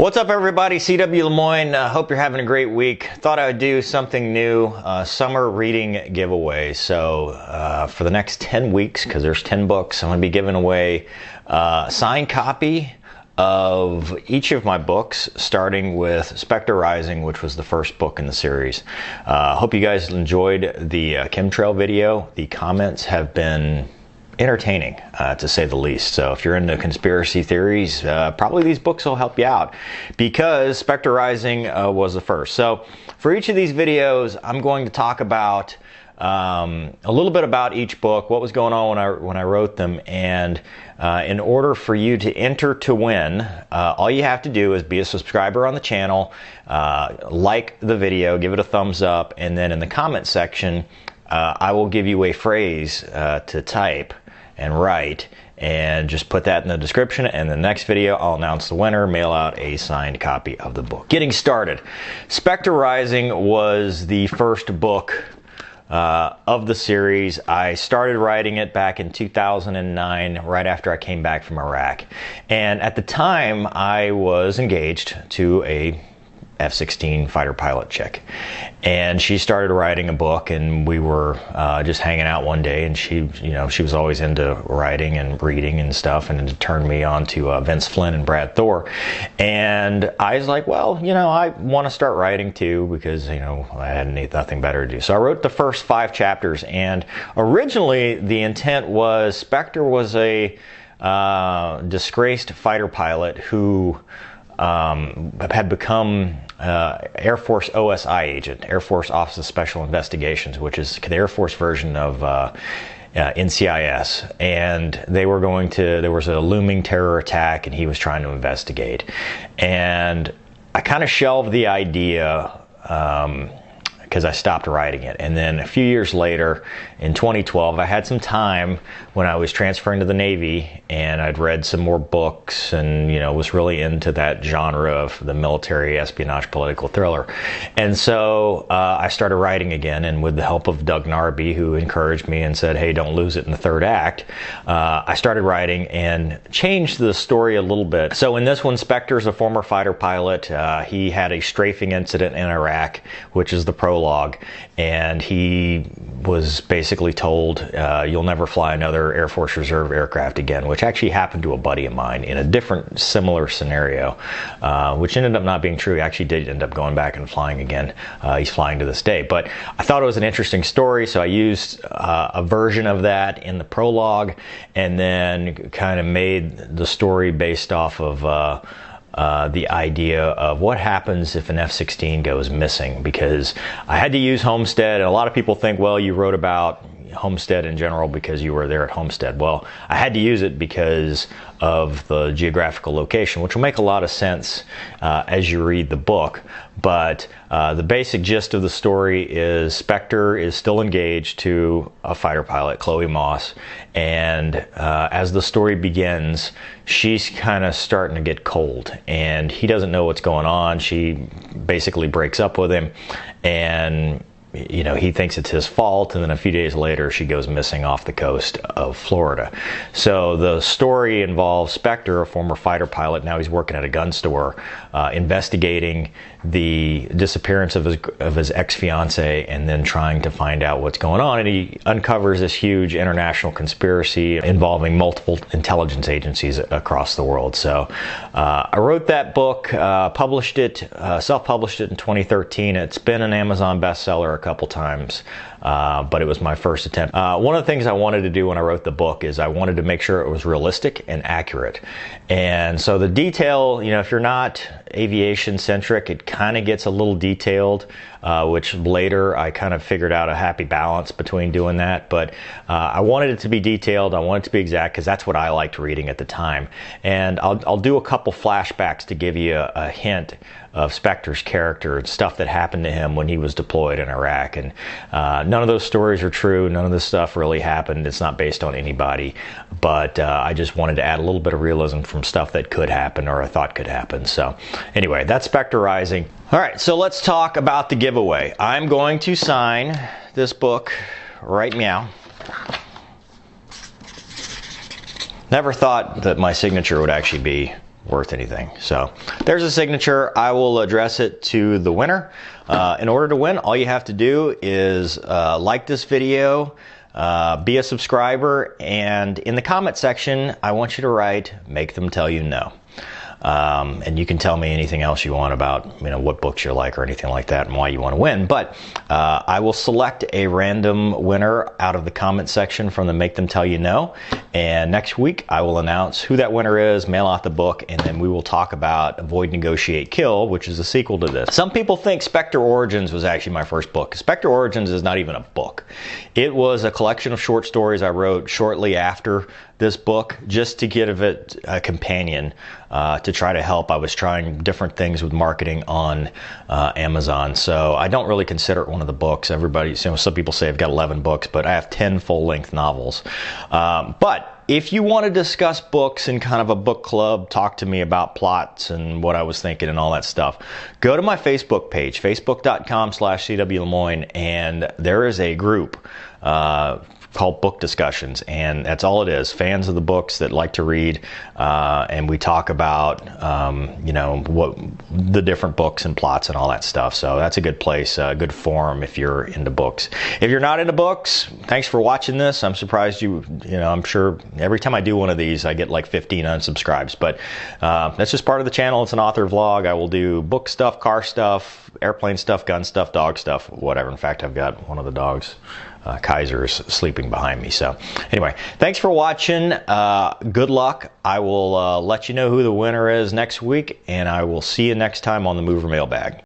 What's up, everybody? CW Lemoine. Hope you're having a great week. Thought I would do something new, summer reading giveaway. So for the next 10 weeks, because there's 10 books, I'm going to be giving away a signed copy of each of my books, starting with SPECTRE Rising, which was the first book in the series. Hope you guys enjoyed the chemtrail video. The comments have been entertaining, to say the least. So if you're into conspiracy theories, probably these books will help you out, because SPECTRE Rising was the first. So for each of these videos, I'm going to talk about a little bit about each book, what was going on when I wrote them, and in order for you to enter to win, all you have to do is be a subscriber on the channel, like the video, give it a thumbs up, and then in the comment section, I will give you a phrase to type and write, and just put that in the description, and the next video I'll announce the winner, mail out a signed copy of the book. Getting started. SPECTRE Rising was the first book of the series. I started writing it back in 2009, right after I came back from Iraq. And at the time, I was engaged to a F-16 fighter pilot chick, and she started writing a book, and we were just hanging out one day, and she was always into writing and reading and stuff, and it turned me on to Vince Flynn and Brad Thor, and I was like, well, I want to start writing too, because I had nothing better to do. So I wrote the first 5 chapters, and originally the intent was Spectre was a disgraced fighter pilot who had become Air Force OSI agent, Air Force Office of Special Investigations, which is the Air Force version of NCIS. And there was a looming terror attack, and he was trying to investigate. And I kind of shelved the idea because I stopped writing it. And then a few years later, in 2012, I had some time when I was transferring to the Navy, and I'd read some more books, and was really into that genre of the military espionage political thriller. And so I started writing again, and with the help of Doug Narby, who encouraged me and said, hey, don't lose it in the third act, I started writing and changed the story a little bit. So in this one, Spectre's a former fighter pilot. He had a strafing incident in Iraq, which is the prologue, and he was basically told, you'll never fly another Air Force Reserve aircraft again, which actually happened to a buddy of mine in a different, similar scenario, which ended up not being true. He actually did end up going back and flying again. He's flying to this day. But I thought it was an interesting story, so I used a version of that in the prologue, and then kind of made the story based off of the idea of what happens if an F-16 goes missing, because I had to use Homestead, and a lot of people think, well, you wrote about Homestead in general because you were there at Homestead. Well, I had to use it because of the geographical location, which will make a lot of sense as you read the book. But the basic gist of the story is Spectre is still engaged to a fighter pilot, Chloe Moss, and as the story begins, she's kind of starting to get cold, and he doesn't know what's going on. She basically breaks up with him, and he thinks it's his fault, and then a few days later she goes missing off the coast of Florida. So the story involves Spectre, a former fighter pilot, now he's working at a gun store, investigating the disappearance of his ex-fiancée, and then trying to find out what's going on. And he uncovers this huge international conspiracy involving multiple intelligence agencies across the world. So I wrote that book, self-published it in 2013. It's been an Amazon bestseller a couple times, but it was my first attempt. One of the things I wanted to do when I wrote the book is I wanted to make sure it was realistic and accurate. And so the detail, if you're not aviation centric, it kind of gets a little detailed, which later I kind of figured out a happy balance between doing that. But I wanted it to be detailed, I wanted it to be exact, because that's what I liked reading at the time. And I'll do a couple flashbacks to give you a hint of Spectre's character and stuff that happened to him when he was deployed in Iraq. And none of those stories are true. None of this stuff really happened. It's not based on anybody. But I just wanted to add a little bit of realism from stuff that could happen, or I thought could happen. So anyway, that's SPECTRE Rising. All right, so let's talk about the giveaway. I'm going to sign this book right meow. Never thought that my signature would actually be worth anything. So there's a signature. I will address it to the winner. In order to win, all you have to do is like this video, be a subscriber, and in the comment section, I want you to write, "Make them tell you no." And you can tell me anything else you want about, what books you like or anything like that and why you want to win. But I will select a random winner out of the comment section from the Make Them Tell You No. And next week I will announce who that winner is, mail out the book, and then we will talk about Avoid, Negotiate, Kill, which is a sequel to this. Some people think Spectre Origins was actually my first book. Spectre Origins is not even a book. It was a collection of short stories I wrote shortly after this book, just to give it a companion to try to help. I was trying different things with marketing on Amazon, so I don't really consider it one of the books. Everybody, some people say I've got 11 books, but I have 10 full-length novels. But if you want to discuss books in kind of a book club, talk to me about plots and what I was thinking and all that stuff, go to my Facebook page, facebook.com/CW Lemoine, and there is a group called Book Discussions, and that's all it is. Fans of the books that like to read, and we talk about what the different books and plots and all that stuff. So that's a good place, a good forum if you're into books. If you're not into books, thanks for watching this. I'm surprised I'm sure every time I do one of these I get like 15 unsubscribes, but that's just part of the channel. It's an author vlog. I will do book stuff, car stuff, airplane stuff, gun stuff, dog stuff, whatever. In fact, I've got one of the dogs, Kaiser's, sleeping behind me. So anyway, thanks for watching. Good luck. I will let you know who the winner is next week, and I will see you next time on the Mover Mailbag.